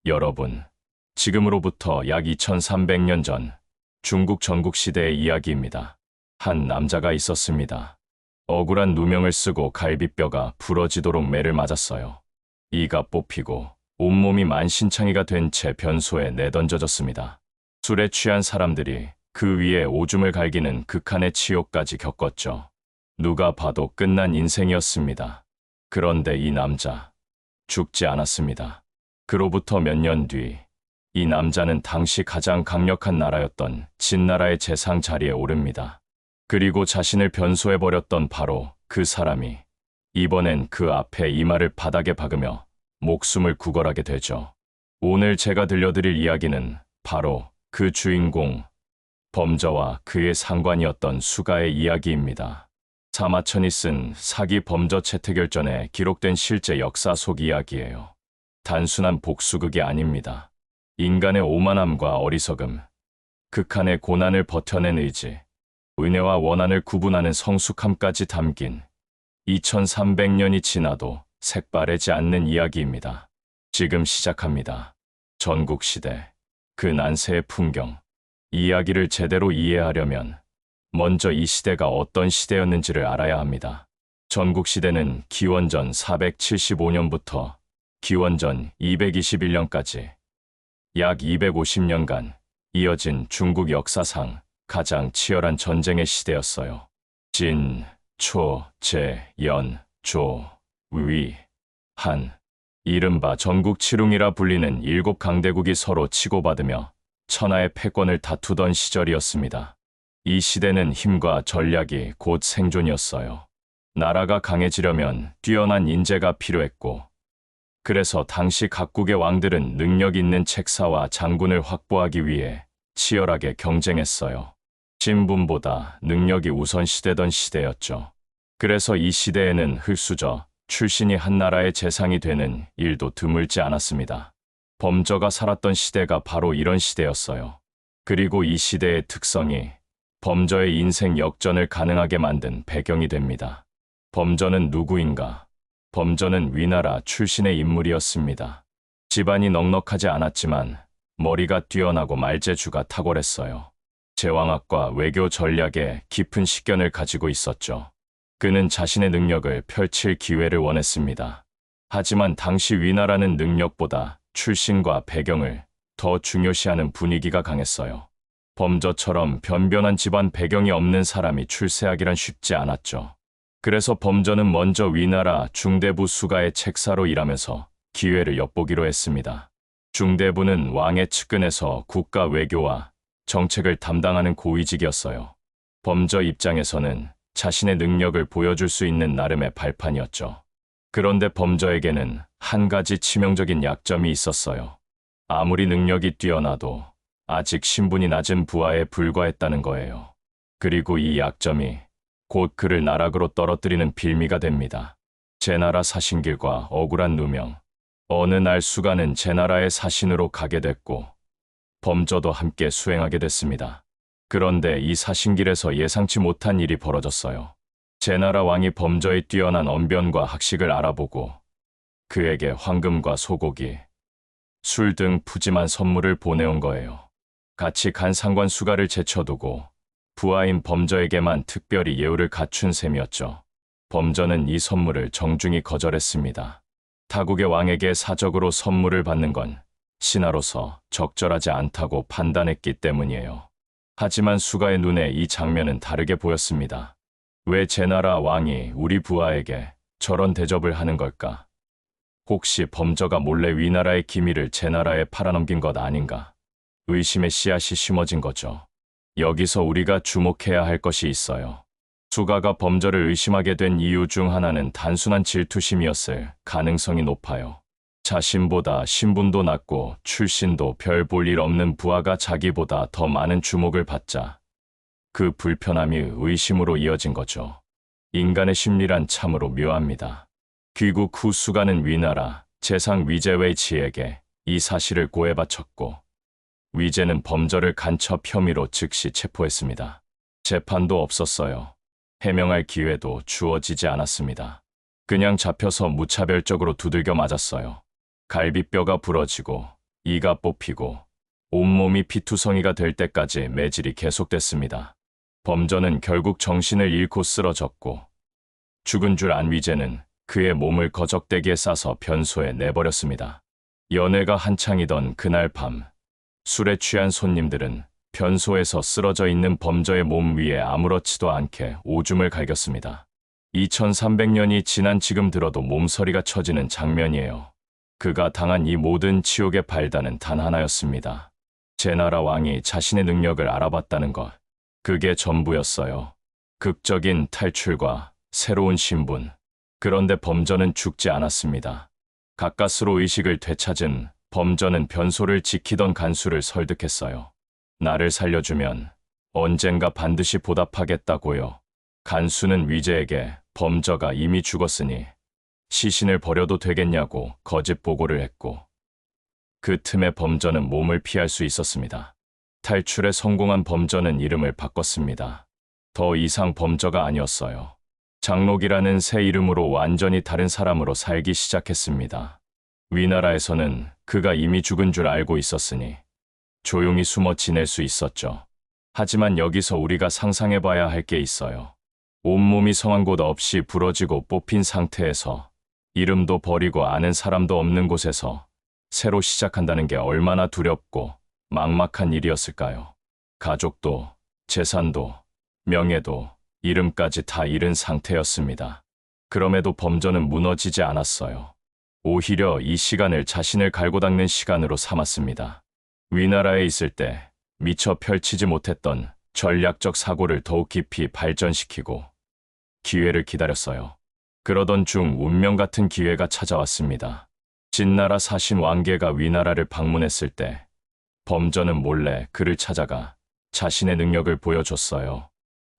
여러분, 지금으로부터 약 2300년 전 중국 전국시대의 이야기입니다. 한 남자가 있었습니다. 억울한 누명을 쓰고 갈비뼈가 부러지도록 매를 맞았어요. 이가 뽑히고 온몸이 만신창이가 된 채 변소에 내던져졌습니다. 술에 취한 사람들이 그 위에 오줌을 갈기는 극한의 치욕까지 겪었죠. 누가 봐도 끝난 인생이었습니다. 그런데 이 남자, 죽지 않았습니다. 그로부터 몇 년 뒤, 이 남자는 당시 가장 강력한 나라였던 진나라의 재상 자리에 오릅니다. 그리고 자신을 변소해버렸던 바로 그 사람이 이번엔 그 앞에 이마를 바닥에 박으며 목숨을 구걸하게 되죠. 오늘 제가 들려드릴 이야기는 바로 그 주인공, 범저와 그의 상관이었던 수가의 이야기입니다. 사마천이 쓴 사기 범저 채택열전에 기록된 실제 역사 속 이야기예요. 단순한 복수극이 아닙니다. 인간의 오만함과 어리석음, 극한의 고난을 버텨낸 의지, 은혜와 원한을 구분하는 성숙함까지 담긴 2300년이 지나도 색바래지 않는 이야기입니다. 지금 시작합니다. 전국시대, 그 난세의 풍경. 이 이야기를 제대로 이해하려면 먼저 이 시대가 어떤 시대였는지를 알아야 합니다. 전국시대는 기원전 475년부터 기원전 221년까지 약 250년간 이어진 중국 역사상 가장 치열한 전쟁의 시대였어요. 진, 초, 제, 연, 조, 위, 한, 이른바 전국칠웅이라 불리는 7강대국이 서로 치고받으며 천하의 패권을 다투던 시절이었습니다. 이 시대는 힘과 전략이 곧 생존이었어요. 나라가 강해지려면 뛰어난 인재가 필요했고, 그래서 당시 각국의 왕들은 능력 있는 책사와 장군을 확보하기 위해 치열하게 경쟁했어요. 신분보다 능력이 우선시되던 시대였죠. 그래서 이 시대에는 흙수저 출신이 한 나라의 재상이 되는 일도 드물지 않았습니다. 범저가 살았던 시대가 바로 이런 시대였어요. 그리고 이 시대의 특성이 범저의 인생 역전을 가능하게 만든 배경이 됩니다. 범저는 누구인가? 범저는 위나라 출신의 인물이었습니다. 집안이 넉넉하지 않았지만 머리가 뛰어나고 말재주가 탁월했어요. 제왕학과 외교 전략에 깊은 식견을 가지고 있었죠. 그는 자신의 능력을 펼칠 기회를 원했습니다. 하지만 당시 위나라는 능력보다 출신과 배경을 더 중요시하는 분위기가 강했어요. 범저처럼 변변한 집안 배경이 없는 사람이 출세하기란 쉽지 않았죠. 그래서 범저는 먼저 위나라 중대부 수가의 책사로 일하면서 기회를 엿보기로 했습니다. 중대부는 왕의 측근에서 국가 외교와 정책을 담당하는 고위직이었어요. 범저 입장에서는 자신의 능력을 보여줄 수 있는 나름의 발판이었죠. 그런데 범저에게는 한 가지 치명적인 약점이 있었어요. 아무리 능력이 뛰어나도 아직 신분이 낮은 부하에 불과했다는 거예요. 그리고 이 약점이 곧 그를 나락으로 떨어뜨리는 빌미가 됩니다. 제나라 사신길과 억울한 누명. 어느 날 수가는 제나라의 사신으로 가게 됐고 범저도 함께 수행하게 됐습니다. 그런데 이 사신길에서 예상치 못한 일이 벌어졌어요. 제나라 왕이 범저의 뛰어난 언변과 학식을 알아보고 그에게 황금과 소고기, 술 등 푸짐한 선물을 보내온 거예요. 같이 간 상관 수가를 제쳐두고 부하인 범저에게만 특별히 예우를 갖춘 셈이었죠. 범저는 이 선물을 정중히 거절했습니다. 타국의 왕에게 사적으로 선물을 받는 건 신하로서 적절하지 않다고 판단했기 때문이에요. 하지만 수가의 눈에 이 장면은 다르게 보였습니다. 왜 제나라 왕이 우리 부하에게 저런 대접을 하는 걸까? 혹시 범저가 몰래 위나라의 기밀을 제나라에 팔아넘긴 것 아닌가? 의심의 씨앗이 심어진 거죠. 여기서 우리가 주목해야 할 것이 있어요. 수가가 범저를 의심하게 된 이유 중 하나는 단순한 질투심이었을 가능성이 높아요. 자신보다 신분도 낮고 출신도 별 볼 일 없는 부하가 자기보다 더 많은 주목을 받자 그 불편함이 의심으로 이어진 거죠. 인간의 심리란 참으로 묘합니다. 귀국 후 수가는 위나라 재상 위제웨이치에게 이 사실을 고해바쳤고 위제는 범저를 간첩 혐의로 즉시 체포했습니다. 재판도 없었어요. 해명할 기회도 주어지지 않았습니다. 그냥 잡혀서 무차별적으로 두들겨 맞았어요. 갈비뼈가 부러지고 이가 뽑히고 온몸이 피투성이가 될 때까지 매질이 계속됐습니다. 범전은 결국 정신을 잃고 쓰러졌고 죽은 줄 안 위제는 그의 몸을 거적대기에 싸서 변소에 내버렸습니다. 연회가 한창이던 그날 밤, 술에 취한 손님들은 변소에서 쓰러져 있는 범저의 몸 위에 아무렇지도 않게 오줌을 갈겼습니다. 2300년이 지난 지금 들어도 몸서리가 쳐지는 장면이에요. 그가 당한 이 모든 치욕의 발단은 단 하나였습니다. 제나라 왕이 자신의 능력을 알아봤다는 것. 그게 전부였어요. 극적인 탈출과 새로운 신분. 그런데 범저는 죽지 않았습니다. 가까스로 의식을 되찾은 범저는 변소를 지키던 간수를 설득했어요. 나를 살려주면 언젠가 반드시 보답하겠다고요. 간수는 위제에게 범저가 이미 죽었으니 시신을 버려도 되겠냐고 거짓 보고를 했고 그 틈에 범저는 몸을 피할 수 있었습니다. 탈출에 성공한 범저는 이름을 바꿨습니다. 더 이상 범저가 아니었어요. 장록이라는 새 이름으로 완전히 다른 사람으로 살기 시작했습니다. 위나라에서는 그가 이미 죽은 줄 알고 있었으니 조용히 숨어 지낼 수 있었죠. 하지만 여기서 우리가 상상해봐야 할 게 있어요. 온몸이 성한 곳 없이 부러지고 뽑힌 상태에서 이름도 버리고 아는 사람도 없는 곳에서 새로 시작한다는 게 얼마나 두렵고 막막한 일이었을까요? 가족도, 재산도, 명예도, 이름까지 다 잃은 상태였습니다. 그럼에도 범저는 무너지지 않았어요. 오히려 이 시간을 자신을 갈고 닦는 시간으로 삼았습니다. 위나라에 있을 때 미처 펼치지 못했던 전략적 사고를 더욱 깊이 발전시키고 기회를 기다렸어요. 그러던 중 운명 같은 기회가 찾아왔습니다. 진나라 사신 왕계가 위나라를 방문했을 때 범저는 몰래 그를 찾아가 자신의 능력을 보여줬어요.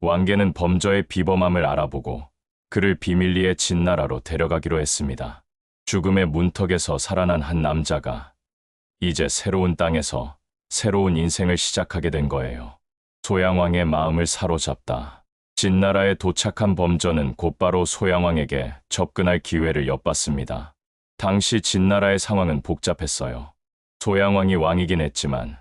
왕계는 범저의 비범함을 알아보고 그를 비밀리에 진나라로 데려가기로 했습니다. 죽음의 문턱에서 살아난 한 남자가 이제 새로운 땅에서 새로운 인생을 시작하게 된 거예요. 소양왕의 마음을 사로잡다. 진나라에 도착한 범저는 곧바로 소양왕에게 접근할 기회를 엿봤습니다. 당시 진나라의 상황은 복잡했어요. 소양왕이 왕이긴 했지만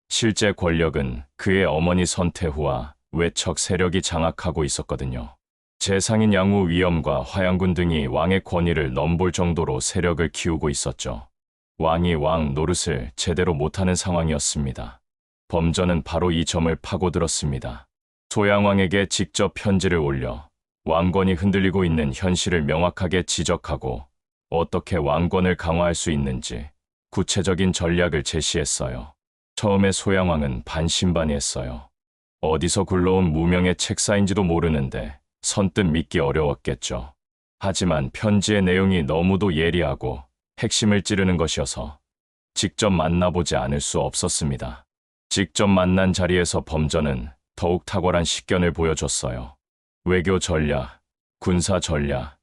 실제 권력은 그의 어머니 선태후와 외척 세력이 장악하고 있었거든요. 재상인 양후 위엄과 화양군 등이 왕의 권위를 넘볼 정도로 세력을 키우고 있었죠. 왕이 왕 노릇을 제대로 못하는 상황이었습니다. 범저는 바로 이 점을 파고들었습니다. 소양왕에게 직접 편지를 올려 왕권이 흔들리고 있는 현실을 명확하게 지적하고 어떻게 왕권을 강화할 수 있는지 구체적인 전략을 제시했어요. 처음에 소양왕은 반신반의했어요. 어디서 굴러온 무명의 책사인지도 모르는데 선뜻 믿기 어려웠겠죠. 하지만 편지의 내용이 너무도 예리하고 핵심을 찌르는 것이어서 직접 만나보지 않을 수 없었습니다. 직접 만난 자리에서 범저는 더욱 탁월한 식견을 보여줬어요. 외교 전략, 군사 전략,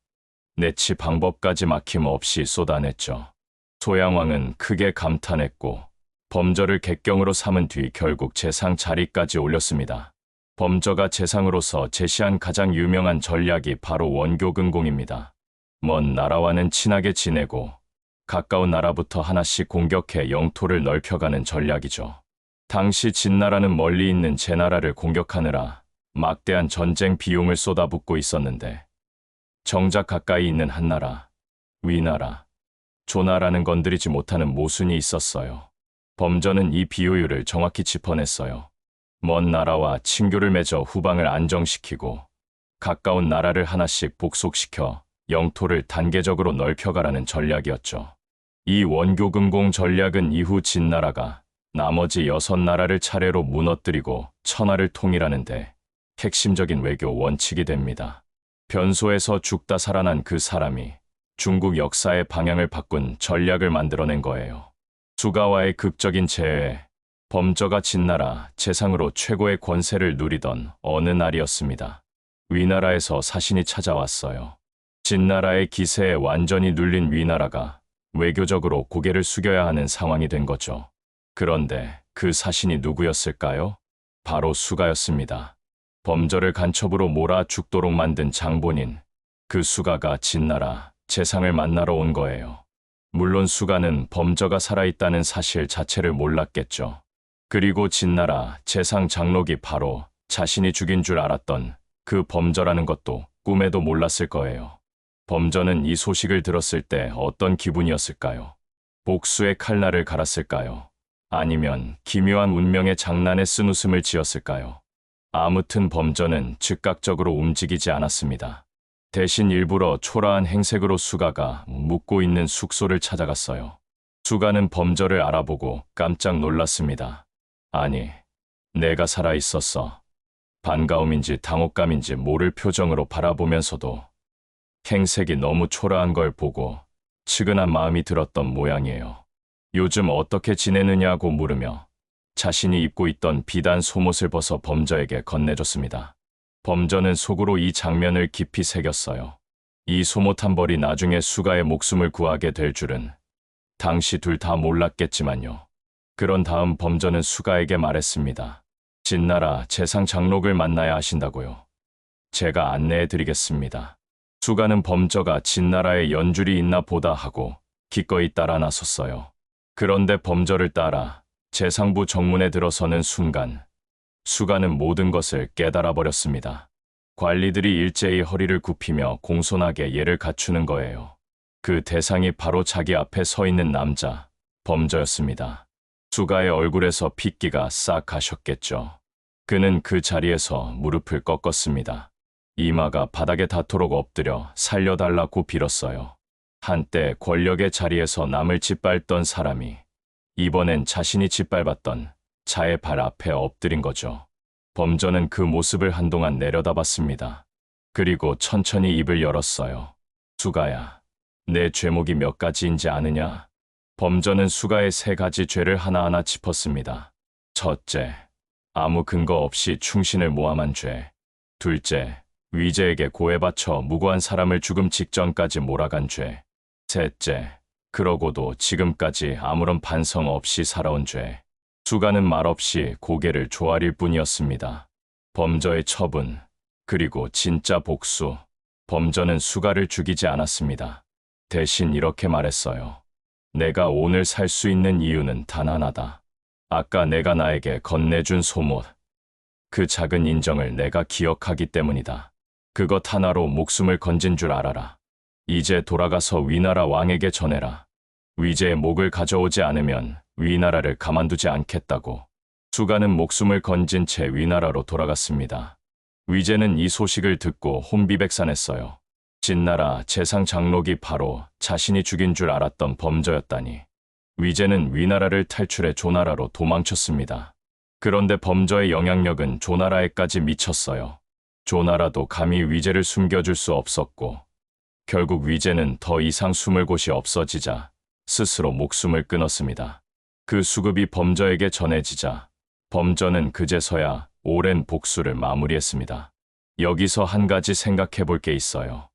내치 방법까지 막힘없이 쏟아냈죠. 소양왕은 크게 감탄했고 범저를 객경으로 삼은 뒤 결국 재상 자리까지 올렸습니다. 범저가 재상으로서 제시한 가장 유명한 전략이 바로 원교근공입니다. 먼 나라와는 친하게 지내고 가까운 나라부터 하나씩 공격해 영토를 넓혀가는 전략이죠. 당시 진나라는 멀리 있는 제나라를 공격하느라 막대한 전쟁 비용을 쏟아붓고 있었는데 정작 가까이 있는 한나라, 위나라, 조나라는 건드리지 못하는 모순이 있었어요. 범저는 이 비효율을 정확히 짚어냈어요. 먼 나라와 친교를 맺어 후방을 안정시키고 가까운 나라를 하나씩 복속시켜 영토를 단계적으로 넓혀가라는 전략이었죠. 이 원교근공 전략은 이후 진나라가 나머지 6나라를 차례로 무너뜨리고 천하를 통일하는데 핵심적인 외교 원칙이 됩니다. 변소에서 죽다 살아난 그 사람이 중국 역사의 방향을 바꾼 전략을 만들어낸 거예요. 수가와의 극적인 재회, 범저가 진나라 재상으로 최고의 권세를 누리던 어느 날이었습니다. 위나라에서 사신이 찾아왔어요. 진나라의 기세에 완전히 눌린 위나라가 외교적으로 고개를 숙여야 하는 상황이 된 거죠. 그런데 그 사신이 누구였을까요? 바로 수가였습니다. 범저를 간첩으로 몰아 죽도록 만든 장본인, 그 수가가 진나라 재상을 만나러 온 거예요. 물론 수가는 범저가 살아있다는 사실 자체를 몰랐겠죠. 그리고 진나라 재상 장록이 바로 자신이 죽인 줄 알았던 그 범저라는 것도 꿈에도 몰랐을 거예요. 범저는 이 소식을 들었을 때 어떤 기분이었을까요? 복수의 칼날을 갈았을까요? 아니면 기묘한 운명의 장난에 쓴웃음을 지었을까요? 아무튼 범저는 즉각적으로 움직이지 않았습니다. 대신 일부러 초라한 행색으로 수가가 묵고 있는 숙소를 찾아갔어요. 수가는 범저를 알아보고 깜짝 놀랐습니다. 아니, 내가 살아있었어. 반가움인지 당혹감인지 모를 표정으로 바라보면서도 행색이 너무 초라한 걸 보고 측은한 마음이 들었던 모양이에요. 요즘 어떻게 지내느냐고 물으며 자신이 입고 있던 비단 속옷을 벗어 범저에게 건네줬습니다. 범저는 속으로 이 장면을 깊이 새겼어요. 이 속옷 한 벌이 나중에 수가의 목숨을 구하게 될 줄은 당시 둘 다 몰랐겠지만요. 그런 다음 범저는 수가에게 말했습니다. 진나라 재상 장록을 만나야 하신다고요. 제가 안내해드리겠습니다. 수가는 범저가 진나라에 연줄이 있나 보다 하고 기꺼이 따라 나섰어요. 그런데 범저를 따라 재상부 정문에 들어서는 순간 수가는 모든 것을 깨달아 버렸습니다. 관리들이 일제히 허리를 굽히며 공손하게 예를 갖추는 거예요. 그 대상이 바로 자기 앞에 서 있는 남자, 범저였습니다. 수가의 얼굴에서 핏기가 싹 가셨겠죠. 그는 그 자리에서 무릎을 꺾었습니다. 이마가 바닥에 닿도록 엎드려 살려달라고 빌었어요. 한때 권력의 자리에서 남을 짓밟던 사람이 이번엔 자신이 짓밟았던 자의 발 앞에 엎드린 거죠. 범저는 그 모습을 한동안 내려다봤습니다. 그리고 천천히 입을 열었어요. 수가야, 내 죄목이 몇 가지인지 아느냐? 범저는 수가의 3가지 죄를 하나하나 짚었습니다. 첫째, 아무 근거 없이 충신을 모함한 죄. 둘째, 위제에게 고해바쳐 무고한 사람을 죽음 직전까지 몰아간 죄. 셋째, 그러고도 지금까지 아무런 반성 없이 살아온 죄. 수가는 말없이 고개를 조아릴 뿐이었습니다. 범저의 처분, 그리고 진짜 복수. 범저는 수가를 죽이지 않았습니다. 대신 이렇게 말했어요. 내가 오늘 살 수 있는 이유는 단 하나다. 아까 내가 나에게 건네준 속옷. 그 작은 인정을 내가 기억하기 때문이다. 그것 하나로 목숨을 건진 줄 알아라. 이제 돌아가서 위나라 왕에게 전해라. 위제의 목을 가져오지 않으면 위나라를 가만두지 않겠다고. 수가는 목숨을 건진 채 위나라로 돌아갔습니다. 위제는 이 소식을 듣고 혼비백산했어요. 진나라 재상 장록이 바로 자신이 죽인 줄 알았던 범저였다니. 위제는 위나라를 탈출해 조나라로 도망쳤습니다. 그런데 범저의 영향력은 조나라에까지 미쳤어요. 조나라도 감히 위제를 숨겨줄 수 없었고 결국 위제는 더 이상 숨을 곳이 없어지자 스스로 목숨을 끊었습니다. 그 수급이 범저에게 전해지자 범저는 그제서야 오랜 복수를 마무리했습니다. 여기서 한 가지 생각해 볼 게 있어요.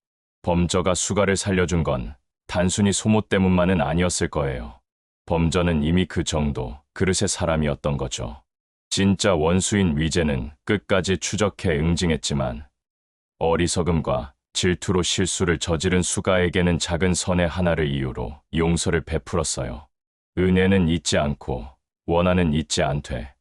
범저가 수가를 살려준 건 단순히 소모 때문만은 아니었을 거예요. 범저는 이미 그 정도 그릇의 사람이었던 거죠. 진짜 원수인 위제는 끝까지 추적해 응징했지만 어리석음과 질투로 실수를 저지른 수가에게는 작은 선의 하나를 이유로 용서를 베풀었어요. 은혜는 잊지 않고 원한은 잊지 않되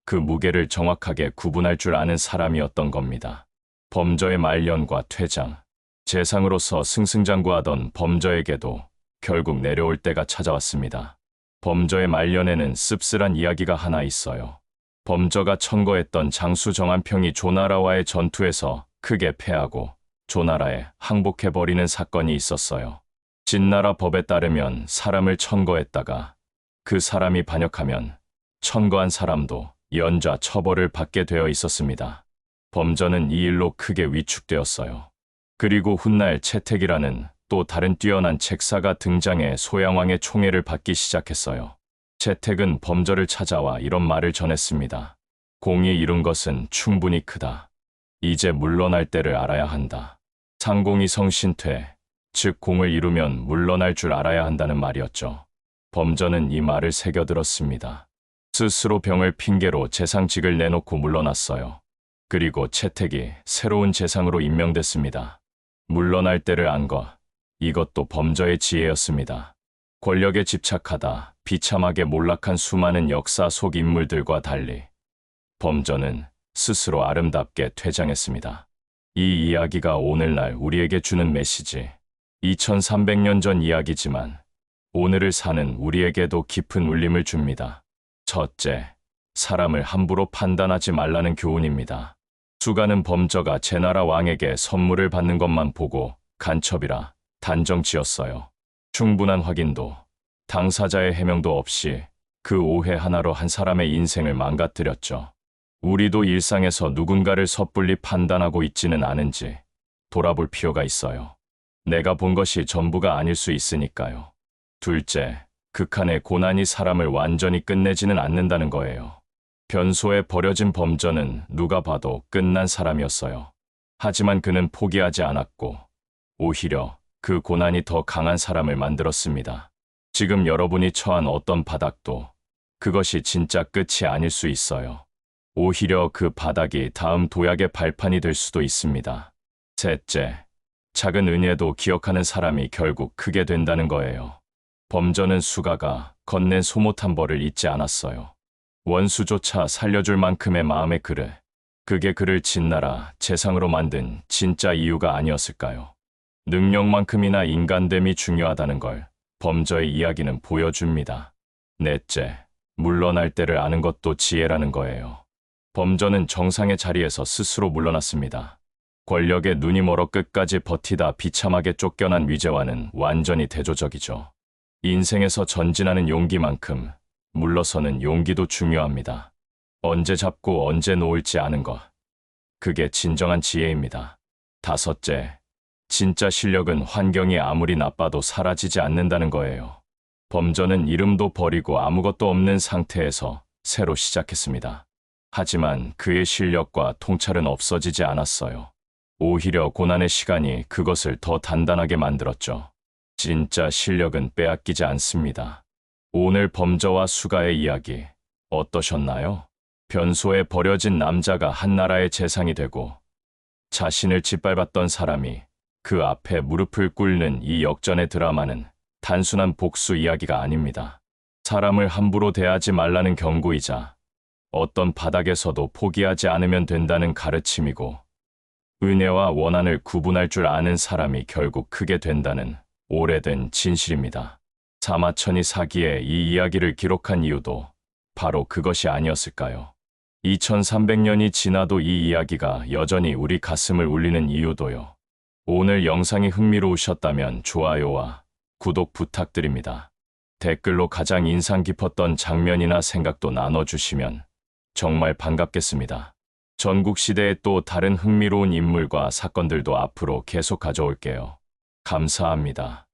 그 무게를 정확하게 구분할 줄 아는 사람이었던 겁니다. 범저의 말년과 퇴장, 재상으로서 승승장구하던 범저에게도 결국 내려올 때가 찾아왔습니다. 범저의 말년에는 씁쓸한 이야기가 하나 있어요. 범저가 천거했던 장수 정한평이 조나라와의 전투에서 크게 패하고 조나라에 항복해버리는 사건이 있었어요. 진나라 법에 따르면 사람을 천거했다가 그 사람이 반역하면 천거한 사람도 연좌 처벌을 받게 되어 있었습니다. 범저는 이 일로 크게 위축되었어요. 그리고 훗날 채택이라는 또 다른 뛰어난 책사가 등장해 소양왕의 총애를 받기 시작했어요. 채택은 범저를 찾아와 이런 말을 전했습니다. 공이 이룬 것은 충분히 크다. 이제 물러날 때를 알아야 한다. 상공이 성신퇴, 즉 공을 이루면 물러날 줄 알아야 한다는 말이었죠. 범저는 이 말을 새겨들었습니다. 스스로 병을 핑계로 재상직을 내놓고 물러났어요. 그리고 채택이 새로운 재상으로 임명됐습니다. 물러날 때를 안 것, 이것도 범저의 지혜였습니다. 권력에 집착하다 비참하게 몰락한 수많은 역사 속 인물들과 달리 범저는 스스로 아름답게 퇴장했습니다. 이 이야기가 오늘날 우리에게 주는 메시지, 2300년 전 이야기지만 오늘을 사는 우리에게도 깊은 울림을 줍니다. 첫째, 사람을 함부로 판단하지 말라는 교훈입니다. 수가는 범저가 제나라 왕에게 선물을 받는 것만 보고 간첩이라 단정 지었어요. 충분한 확인도, 당사자의 해명도 없이 그 오해 하나로 한 사람의 인생을 망가뜨렸죠. 우리도 일상에서 누군가를 섣불리 판단하고 있지는 않은지 돌아볼 필요가 있어요. 내가 본 것이 전부가 아닐 수 있으니까요. 둘째, 극한의 고난이 사람을 완전히 끝내지는 않는다는 거예요. 변소에 버려진 범저는 누가 봐도 끝난 사람이었어요. 하지만 그는 포기하지 않았고 오히려 그 고난이 더 강한 사람을 만들었습니다. 지금 여러분이 처한 어떤 바닥도 그것이 진짜 끝이 아닐 수 있어요. 오히려 그 바닥이 다음 도약의 발판이 될 수도 있습니다. 셋째, 작은 은혜도 기억하는 사람이 결국 크게 된다는 거예요. 범저는 수가가 건넨 소못한 벌을 잊지 않았어요. 원수조차 살려줄 만큼의 마음의 그릇, 그게 그를 진나라 재상으로 만든 진짜 이유가 아니었을까요? 능력만큼이나 인간됨이 중요하다는 걸 범저의 이야기는 보여줍니다. 넷째, 물러날 때를 아는 것도 지혜라는 거예요. 범저는 정상의 자리에서 스스로 물러났습니다. 권력에 눈이 멀어 끝까지 버티다 비참하게 쫓겨난 위제와는 완전히 대조적이죠. 인생에서 전진하는 용기만큼 물러서는 용기도 중요합니다. 언제 잡고 언제 놓을지 아는 것. 그게 진정한 지혜입니다. 다섯째, 진짜 실력은 환경이 아무리 나빠도 사라지지 않는다는 거예요. 범저는 이름도 버리고 아무것도 없는 상태에서 새로 시작했습니다. 하지만 그의 실력과 통찰은 없어지지 않았어요. 오히려 고난의 시간이 그것을 더 단단하게 만들었죠. 진짜 실력은 빼앗기지 않습니다. 오늘 범저와 수가의 이야기 어떠셨나요? 변소에 버려진 남자가 한 나라의 재상이 되고 자신을 짓밟았던 사람이 그 앞에 무릎을 꿇는 이 역전의 드라마는 단순한 복수 이야기가 아닙니다. 사람을 함부로 대하지 말라는 경고이자 어떤 바닥에서도 포기하지 않으면 된다는 가르침이고 은혜와 원한을 구분할 줄 아는 사람이 결국 크게 된다는 오래된 진실입니다. 사마천이 사기에 이 이야기를 기록한 이유도 바로 그것이 아니었을까요? 2300년이 지나도 이 이야기가 여전히 우리 가슴을 울리는 이유도요. 오늘 영상이 흥미로우셨다면 좋아요와 구독 부탁드립니다. 댓글로 가장 인상 깊었던 장면이나 생각도 나눠주시면 정말 반갑겠습니다. 전국시대의 또 다른 흥미로운 인물과 사건들도 앞으로 계속 가져올게요. 감사합니다.